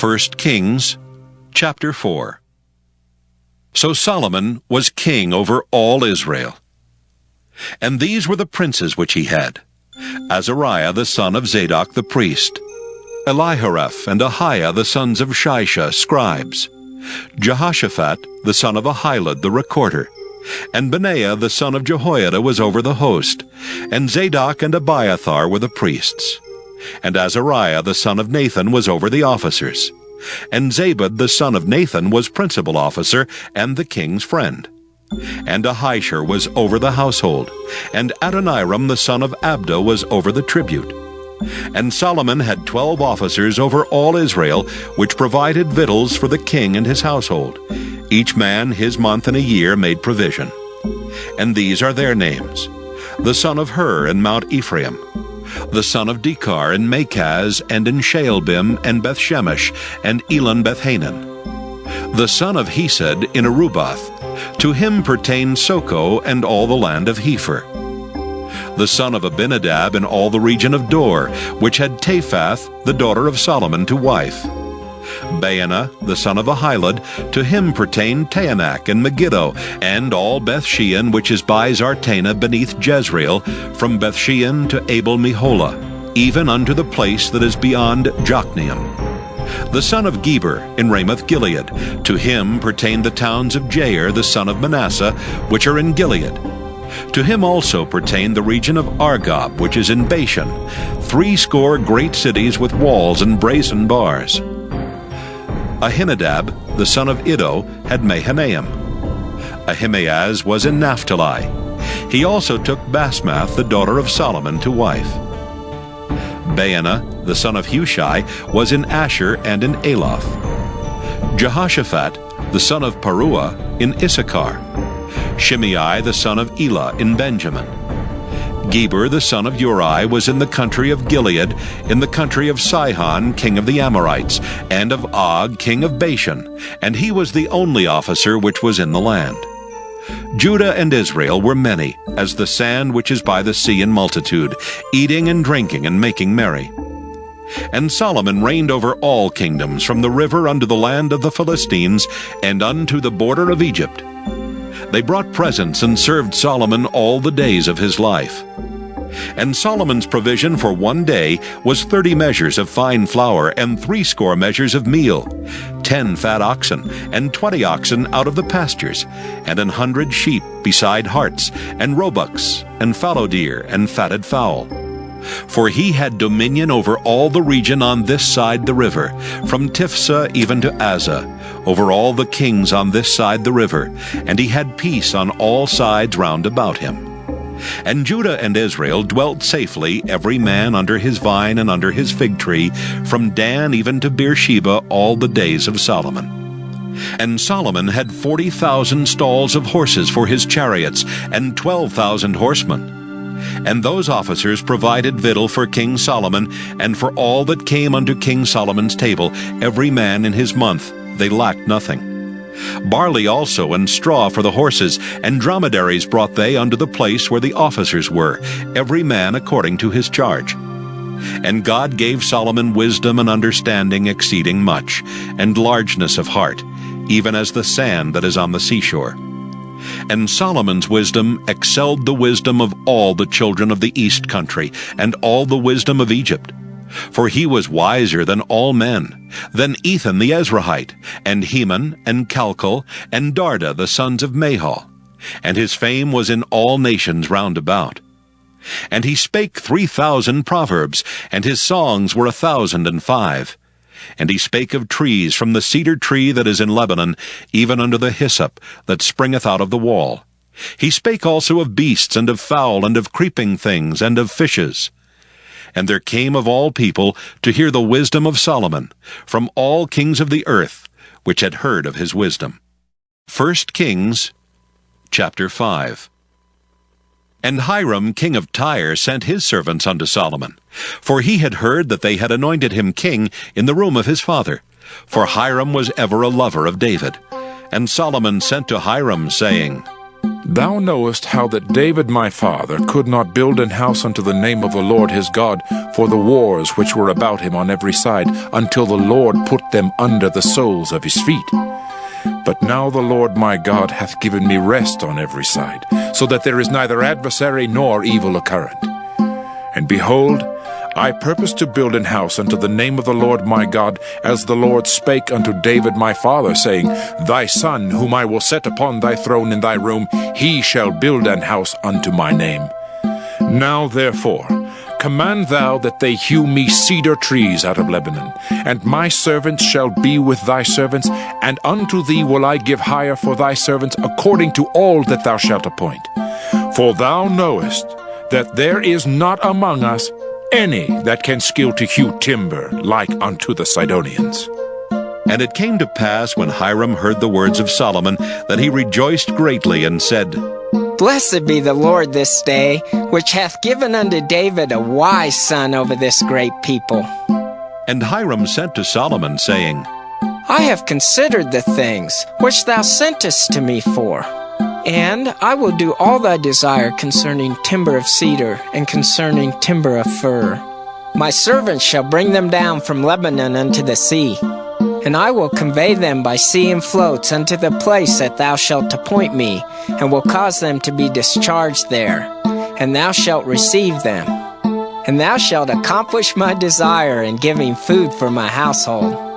1 Kings chapter 4. So Solomon was king over all Israel. And these were the princes which he had: Azariah the son of Zadok the priest, Elihoreph and Ahiah the sons of Shisha scribes, Jehoshaphat the son of Ahilud the recorder, and Benaiah the son of Jehoiada was over the host, and Zadok and Abiathar were the priests. And Azariah the son of Nathan was over the officers, and Zabud the son of Nathan was principal officer and the king's friend. And Ahishur was over the household, and Adoniram the son of Abda was over the tribute. And Solomon had 12 officers over all Israel, which provided victuals for the king and his household. Each man his month and a year made provision. And these are their names: the son of Hur in Mount Ephraim, the son of Dekar in Makaz and in Shaalbim and Bethshemesh and Elon Bethhanan, the son of Hesed in Arubath. To him pertained Soko and all the land of Hepher, the son of Abinadab in all the region of Dor, which had Taphath the daughter of Solomon to wife. Baana the son of Ahilud, to him pertained Taanach and Megiddo, and all Bethshean which is by Zartana beneath Jezreel, from Bethshean to Abel-Meholah, even unto the place that is beyond Jokneam. The son of Geber in Ramoth-Gilead, to him pertained the towns of Jair the son of Manasseh, which are in Gilead. To him also pertained the region of Argob, which is in Bashan, 80 great cities with walls and brazen bars. Ahinadab the son of Iddo had Mahanaim. Ahimaaz was in Naphtali. He also took Basmath the daughter of Solomon to wife. Baana the son of Hushai was in Asher and in Aloth. Jehoshaphat the son of Paruah in Issachar. Shimei the son of Elah in Benjamin. Geber the son of Uri was in the country of Gilead, in the country of Sihon king of the Amorites, and of Og king of Bashan, and he was the only officer which was in the land. Judah and Israel were many, as the sand which is by the sea in multitude, eating and drinking and making merry. And Solomon reigned over all kingdoms, from the river unto the land of the Philistines, and unto the border of Egypt. They brought presents and served Solomon all the days of his life. And Solomon's provision for one day was 30 measures of fine flour, and 80 measures of meal, 10 fat oxen, and 20 oxen out of the pastures, and 100 sheep beside harts, and roebucks, and fallow deer, and fatted fowl. For he had dominion over all the region on this side the river, from Tiphsah even to Azzah, over all the kings on this side the river, and he had peace on all sides round about him. And Judah and Israel dwelt safely, every man under his vine and under his fig tree, from Dan even to Beersheba, all the days of Solomon. And Solomon had 40,000 stalls of horses for his chariots, and 12,000 horsemen. And those officers provided victual for King Solomon, and for all that came unto King Solomon's table, every man in his month. They lacked nothing. Barley also and straw for the horses, and dromedaries brought they unto the place where the officers were, every man according to his charge. And God gave Solomon wisdom and understanding exceeding much, and largeness of heart, even as the sand that is on the seashore. And Solomon's wisdom excelled the wisdom of all the children of the east country, and all the wisdom of Egypt. For he was wiser than all men, than Ethan the Ezrahite, and Heman, and Calcol, and Darda the sons of Mahol. And his fame was in all nations round about. And he spake 3,000 proverbs, and his songs were 1,005. And he spake of trees, from the cedar tree that is in Lebanon, even unto the hyssop that springeth out of the wall. He spake also of beasts, and of fowl, and of creeping things, and of fishes. And there came of all people to hear the wisdom of Solomon, from all kings of the earth, which had heard of his wisdom. 1 Kings chapter 5. And Hiram king of Tyre sent his servants unto Solomon, for he had heard that they had anointed him king in the room of his father. For Hiram was ever a lover of David. And Solomon sent to Hiram, saying, Thou knowest how that David my father could not build an house unto the name of the Lord his God for the wars which were about him on every side, until the Lord put them under the soles of his feet. But now the Lord my God hath given me rest on every side, so that there is neither adversary nor evil occurrent. And behold, I purpose to build an house unto the name of the Lord my God, as the Lord spake unto David my father, saying, Thy son, whom I will set upon thy throne in thy room, he shall build an house unto my name. Now therefore, command thou that they hew me cedar trees out of Lebanon, and my servants shall be with thy servants, and unto thee will I give hire for thy servants according to all that thou shalt appoint. For thou knowest that there is not among us any that can skill to hew timber like unto the Sidonians. And it came to pass, when Hiram heard the words of Solomon, that he rejoiced greatly, and said, Blessed be the Lord this day, which hath given unto David a wise son over this great people. And Hiram sent to Solomon, saying, I have considered the things which thou sentest to me for, and I will do all thy desire concerning timber of cedar, and concerning timber of fir. My servants shall bring them down from Lebanon unto the sea, and I will convey them by sea and floats unto the place that thou shalt appoint me, and will cause them to be discharged there, and thou shalt receive them. And thou shalt accomplish my desire in giving food for my household.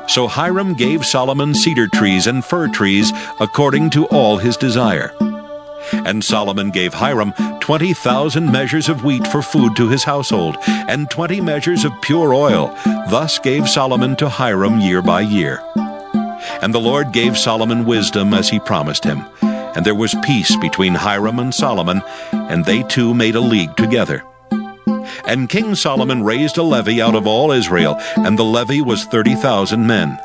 So Hiram gave Solomon cedar trees and fir trees according to all his desire. And Solomon gave Hiram 20,000 measures of wheat for food to his household, and 20 measures of pure oil. Thus gave Solomon to Hiram year by year. And the Lord gave Solomon wisdom as he promised him. And there was peace between Hiram and Solomon, and they two made a league together. And King Solomon raised a levy out of all Israel, and the levy was 30,000 men.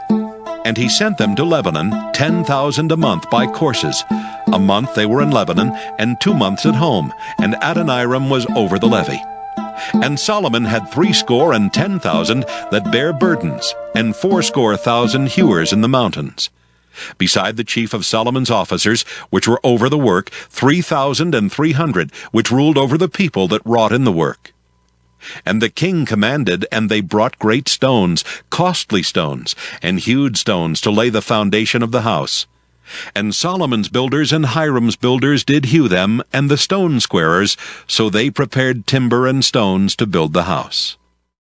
And he sent them to Lebanon, 10,000 a month by courses. A month they were in Lebanon, and 2 months at home, and Adoniram was over the levy. And Solomon had 70,010 that bare burdens, and 80,000 hewers in the mountains. Beside the chief of Solomon's officers, which were over the work, 3,300, which ruled over the people that wrought in the work. And the king commanded, and they brought great stones, costly stones, and hewed stones to lay the foundation of the house. And Solomon's builders and Hiram's builders did hew them, and the stone squarers, so they prepared timber and stones to build the house.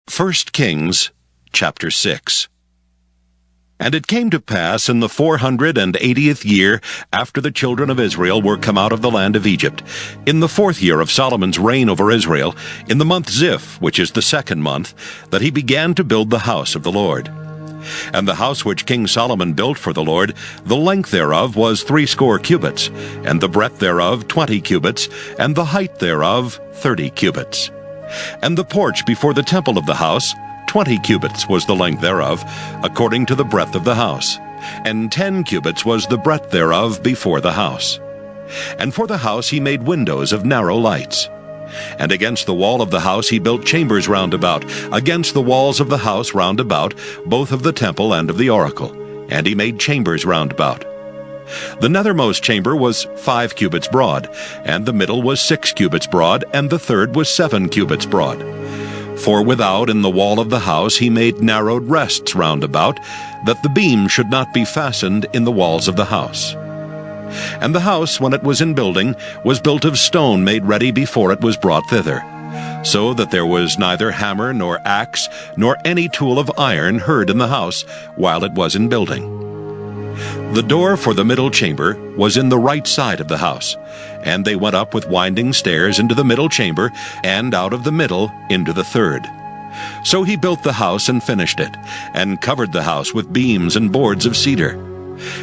1 Kings chapter 6. And it came to pass in the 480th year after the children of Israel were come out of the land of Egypt, in the 4th year of Solomon's reign over Israel, in the month Ziph, which is the 2nd month, that he began to build the house of the Lord. And the house which King Solomon built for the Lord, the length thereof was 80 cubits, and the breadth thereof 20 cubits, and the height thereof 30 cubits. And the porch before the temple of the house, 20 cubits was the length thereof, according to the breadth of the house, and 10 cubits was the breadth thereof before the house. And for the house he made windows of narrow lights. And against the wall of the house he built chambers round about, against the walls of the house round about, both of the temple and of the oracle. And he made chambers round about. The nethermost chamber was 5 cubits broad, and the middle was 6 cubits broad, and the third was 7 cubits broad. For without in the wall of the house he made narrowed rests round about, that the beam should not be fastened in the walls of the house. And the house, when it was in building, was built of stone made ready before it was brought thither, so that there was neither hammer nor axe nor any tool of iron heard in the house while it was in building. The door for the middle chamber was in the right side of the house, and they went up with winding stairs into the middle chamber, and out of the middle into the third. So he built the house and finished it, and covered the house with beams and boards of cedar.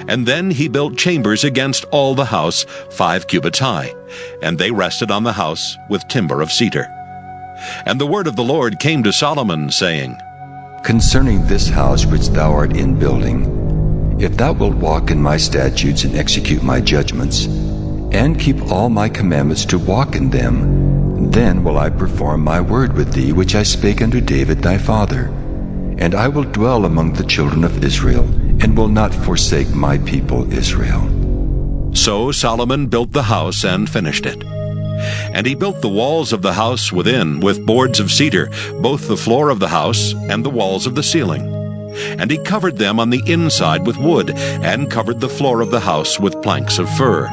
And then he built chambers against all the house 5 cubits high, and they rested on the house with timber of cedar. And the word of the Lord came to Solomon, saying, Concerning this house which thou art in building, if thou wilt walk in my statutes and execute my judgments, and keep all my commandments to walk in them, then will I perform my word with thee which I spake unto David thy father. And I will dwell among the children of Israel, and will not forsake my people Israel. So Solomon built the house and finished it. And he built the walls of the house within with boards of cedar, both the floor of the house and the walls of the ceiling. And he covered them on the inside with wood, and covered the floor of the house with planks of fir.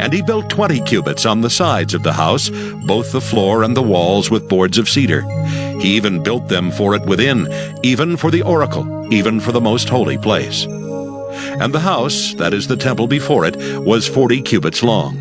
And he built 20 cubits on the sides of the house, both the floor and the walls with boards of cedar. He even built them for it within, even for the oracle, even for the most holy place. And the house, that is the temple before it, was 40 cubits long.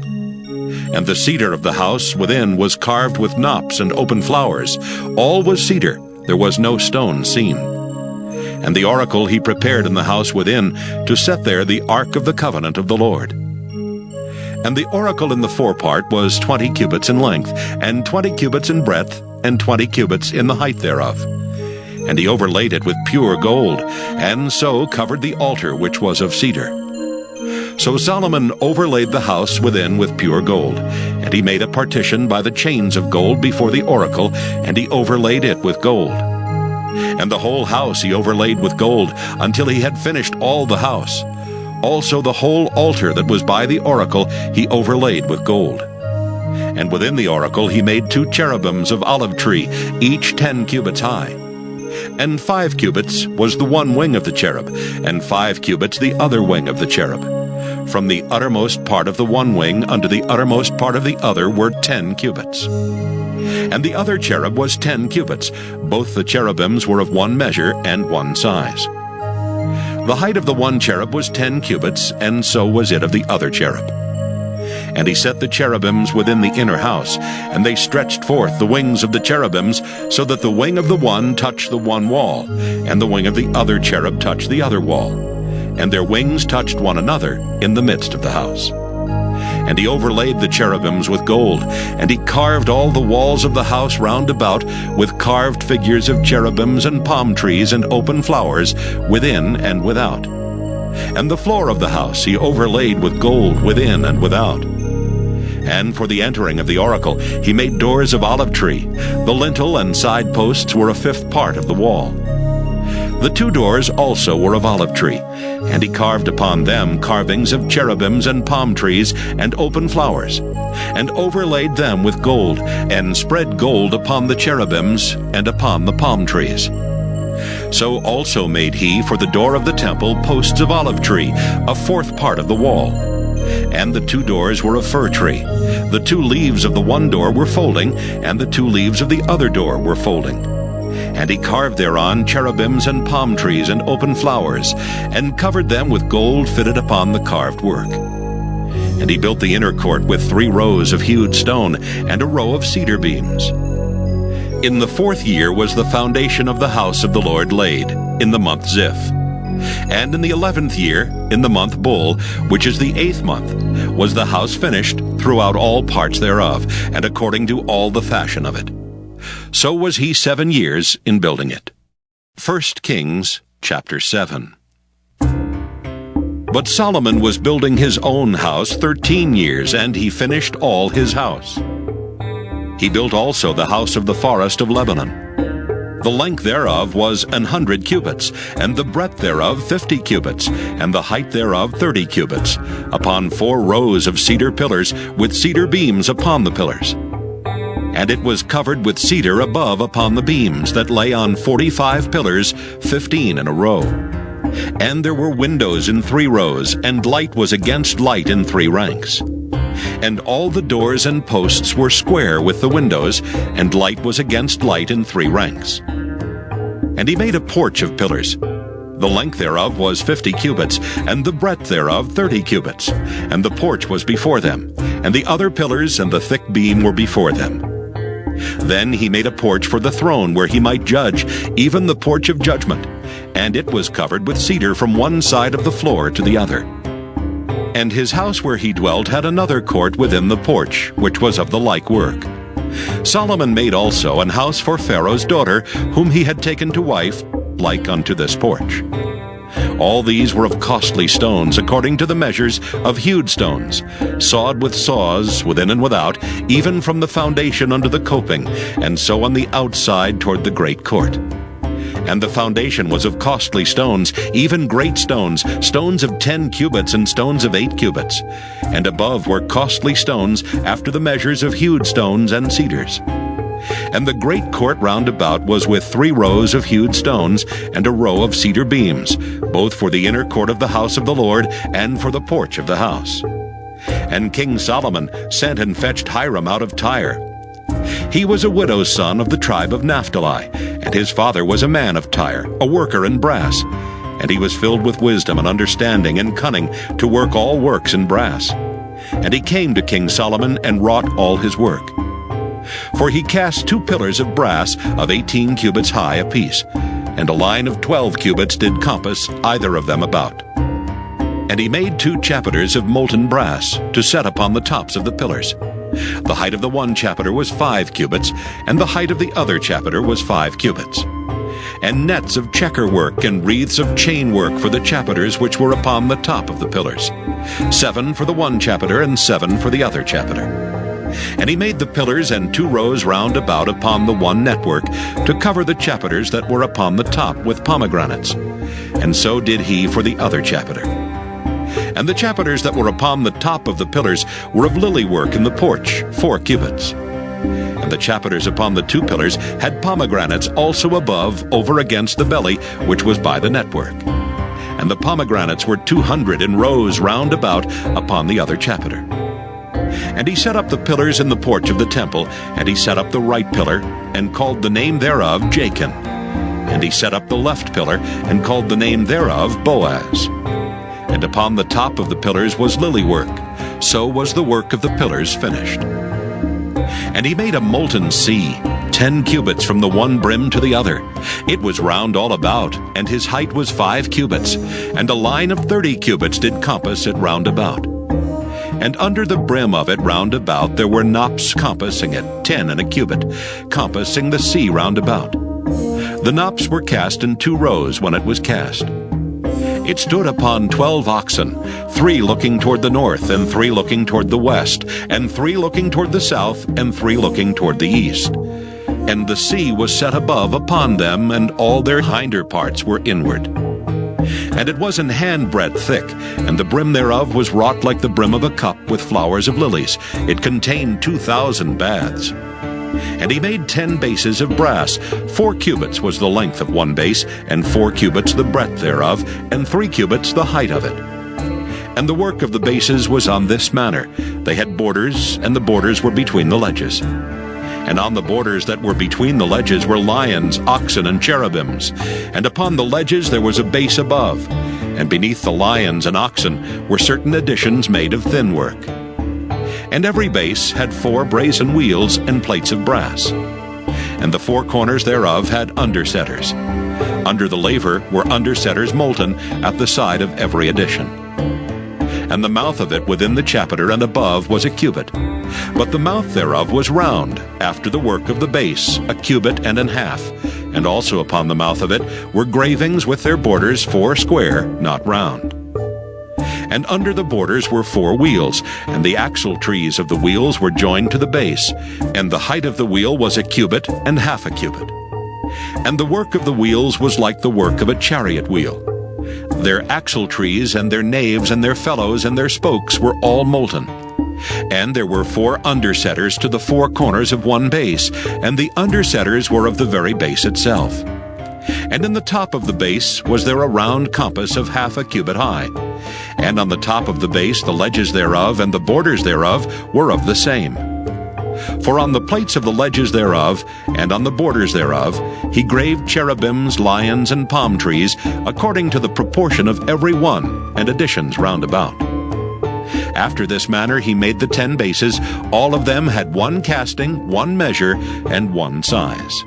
And the cedar of the house within was carved with knops and open flowers. All was cedar, there was no stone seen. And the oracle he prepared in the house within, to set there the ark of the covenant of the Lord. And the oracle in the forepart was 20 cubits in length, and 20 cubits in breadth, and 20 cubits in the height thereof. And he overlaid it with pure gold, and so covered the altar which was of cedar. So Solomon overlaid the house within with pure gold, and he made a partition by the chains of gold before the oracle, and he overlaid it with gold. And the whole house he overlaid with gold, until he had finished all the house. Also the whole altar that was by the oracle he overlaid with gold. And within the oracle he made 2 cherubims of olive tree, each 10 cubits high. And 5 cubits was the one wing of the cherub, and 5 cubits the other wing of the cherub. From the uttermost part of the one wing unto the uttermost part of the other were 10 cubits. And the other cherub was 10 cubits. Both the cherubims were of one measure and one size. The height of the one cherub was 10 cubits, and so was it of the other cherub. And he set the cherubims within the inner house, and they stretched forth the wings of the cherubims, so that the wing of the one touched the one wall, and the wing of the other cherub touched the other wall. And their wings touched one another in the midst of the house. And he overlaid the cherubims with gold, and he carved all the walls of the house round about with carved figures of cherubims and palm trees and open flowers within and without. And the floor of the house he overlaid with gold within and without. And for the entering of the oracle he made doors of olive tree. The lintel and side posts were a 5th part of the wall. The 2 doors also were of olive tree, and he carved upon them carvings of cherubims and palm trees and open flowers, and overlaid them with gold, and spread gold upon the cherubims and upon the palm trees. So also made he for the door of the temple posts of olive tree, a 4th part of the wall. And the 2 doors were of fir tree. The 2 leaves of the one door were folding, and the 2 leaves of the other door were folding. And he carved thereon cherubims and palm trees and open flowers, and covered them with gold fitted upon the carved work. And he built the inner court with 3 rows of hewed stone, and a row of cedar beams. In the 4th year was the foundation of the house of the Lord laid, in the month Ziph. And in the 11th year, in the month Bul, which is the 8th month, was the house finished throughout all parts thereof, and according to all the fashion of it. So was he 7 years in building it. 1 Kings chapter 7. But Solomon was building his own house 13 years, and he finished all his house. He built also the house of the forest of Lebanon. The length thereof was 100 cubits, and the breadth thereof 50 cubits, and the height thereof 30 cubits, upon 4 rows of cedar pillars, with cedar beams upon the pillars. And it was covered with cedar above upon the beams that lay on 45 pillars, 15 in a row. And there were windows in 3 rows, and light was against light in 3 ranks. And all the doors and posts were square with the windows, and light was against light in 3 ranks. And he made a porch of pillars. The length thereof was 50 cubits, and the breadth thereof 30 cubits. And the porch was before them, and the other pillars and the thick beam were before them. Then he made a porch for the throne where he might judge, even the porch of judgment, and it was covered with cedar from one side of the floor to the other. And his house where he dwelt had another court within the porch, which was of the like work. Solomon made also an house for Pharaoh's daughter, whom he had taken to wife, like unto this porch. All these were of costly stones, according to the measures of hewed stones, sawed with saws within and without, even from the foundation unto the coping, and so on the outside toward the great court. And the foundation was of costly stones, even great stones, stones of 10 cubits and stones of 8 cubits. And above were costly stones after the measures of hewed stones and cedars. And the great court round about was with 3 rows of hewed stones, and a row of cedar beams, both for the inner court of the house of the Lord, and for the porch of the house. And King Solomon sent and fetched Hiram out of Tyre. He was a widow's son of the tribe of Naphtali, and his father was a man of Tyre, a worker in brass. And he was filled with wisdom and understanding and cunning to work all works in brass. And he came to King Solomon and wrought all his work. For he cast 2 pillars of brass of 18 cubits high apiece, and a line of 12 cubits did compass either of them about. And he made 2 chapiters of molten brass to set upon the tops of the pillars. The height of the one chapiter was 5 cubits, and the height of the other chapiter was 5 cubits. And nets of checker work and wreaths of chain work for the chapiters which were upon the top of the pillars, 7 for the one chapiter and 7 for the other chapiter. And he made the pillars and 2 rows round about upon the one network to cover the chapiters that were upon the top with pomegranates. And so did he for the other chapiter. And the chapiters that were upon the top of the pillars were of lily work in the porch, 4 cubits. And the chapiters upon the 2 pillars had pomegranates also above over against the belly which was by the network. And the pomegranates were 200 in rows round about upon the other chapiter. And he set up the pillars in the porch of the temple, and he set up the right pillar, and called the name thereof Jachin. And he set up the left pillar, and called the name thereof Boaz. And upon the top of the pillars was lily work. So was the work of the pillars finished. And he made a molten sea, 10 cubits from the one brim to the other. It was round all about, and his height was 5 cubits, and a line of 30 cubits did compass it round about. And under the brim of it round about there were knops compassing it, 10 and a cubit, compassing the sea round about. The knops were cast in 2 rows when it was cast. It stood upon 12 oxen, 3 looking toward the north, and 3 looking toward the west, and 3 looking toward the south, and 3 looking toward the east. And the sea was set above upon them, and all their hinder parts were inward. And it was an handbreadth thick, and the brim thereof was wrought like the brim of a cup with flowers of lilies. It contained 2,000 baths. And he made 10 bases of brass. 4 cubits was the length of one base, and 4 cubits the breadth thereof, and 3 cubits the height of it. And the work of the bases was on this manner. They had borders, and the borders were between the ledges. And on the borders that were between the ledges were lions, oxen, and cherubims. And upon the ledges there was a base above. And beneath the lions and oxen were certain additions made of thin work. And every base had 4 brazen wheels and plates of brass. And the 4 corners thereof had undersetters. Under the laver were undersetters molten at the side of every addition. And the mouth of it within the chapiter and above was a cubit. But the mouth thereof was round, after the work of the base, a cubit and an half. And also upon the mouth of it were gravings with their borders 4 square, not round. And under the borders were 4 wheels, and the axle trees of the wheels were joined to the base. And the height of the wheel was a cubit and half a cubit. And the work of the wheels was like the work of a chariot wheel. Their axle trees and their naves and their felloes and their spokes were all molten. And there were 4 undersetters to the 4 corners of one base, and the undersetters were of the very base itself. And in the top of the base was there a round compass of half a cubit high. And on the top of the base the ledges thereof and the borders thereof were of the same. For on the plates of the ledges thereof, and on the borders thereof, he graved cherubims, lions, and palm trees, according to the proportion of every one, and additions round about. After this manner he made the 10 bases. All of them had 1 casting, 1 measure, and 1 size.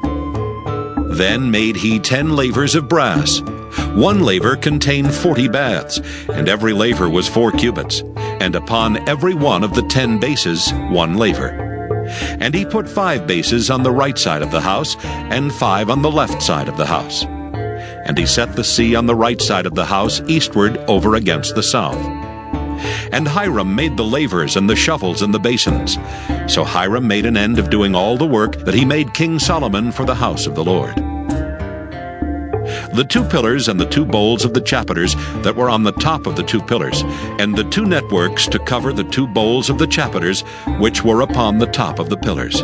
Then made he 10 lavers of brass. 1 laver contained 40 baths, and every laver was 4 cubits, and upon every one of the 10 bases 1 laver. And he put 5 bases on the right side of the house, and 5 on the left side of the house. And he set the sea on the right side of the house eastward over against the south. And Hiram made the lavers and the shovels and the basins. So Hiram made an end of doing all the work that he made King Solomon for the house of the Lord. the 2 pillars and the 2 bowls of the chapiters that were on the top of the 2 pillars, and the 2 networks to cover the 2 bowls of the chapiters which were upon the top of the pillars.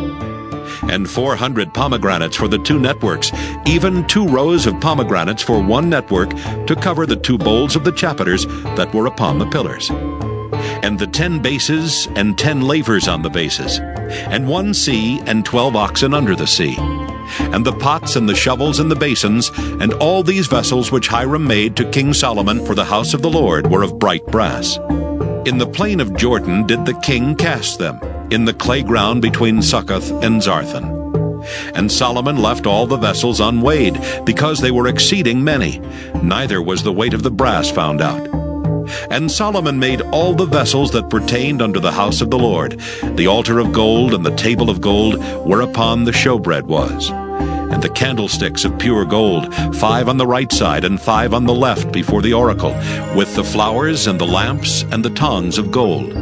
And 400 pomegranates for the 2 networks, even 2 rows of pomegranates for 1 network to cover the 2 bowls of the chapiters that were upon the pillars. And the 10 bases and 10 lavers on the bases, and 1 sea and 12 oxen under the sea. And the pots and the shovels and the basins, and all these vessels which Hiram made to King Solomon for the house of the Lord were of bright brass. In the plain of Jordan did the king cast them, in the clay ground between Succoth and Zarthan. And Solomon left all the vessels unweighed, because they were exceeding many, neither was the weight of the brass found out. And Solomon made all the vessels that pertained unto the house of the Lord. The altar of gold and the table of gold whereupon the showbread was. And the candlesticks of pure gold, 5 on the right side and 5 on the left before the oracle, with the flowers and the lamps and the tongs of gold.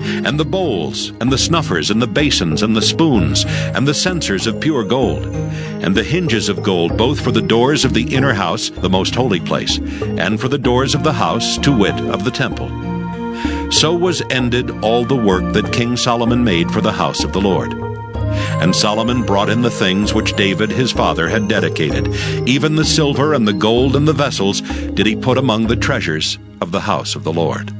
And the bowls, and the snuffers, and the basins, and the spoons, and the censers of pure gold, and the hinges of gold, both for the doors of the inner house, the most holy place, and for the doors of the house, to wit, of the temple. So was ended all the work that King Solomon made for the house of the Lord. And Solomon brought in the things which David his father had dedicated, even the silver and the gold and the vessels did he put among the treasures of the house of the Lord.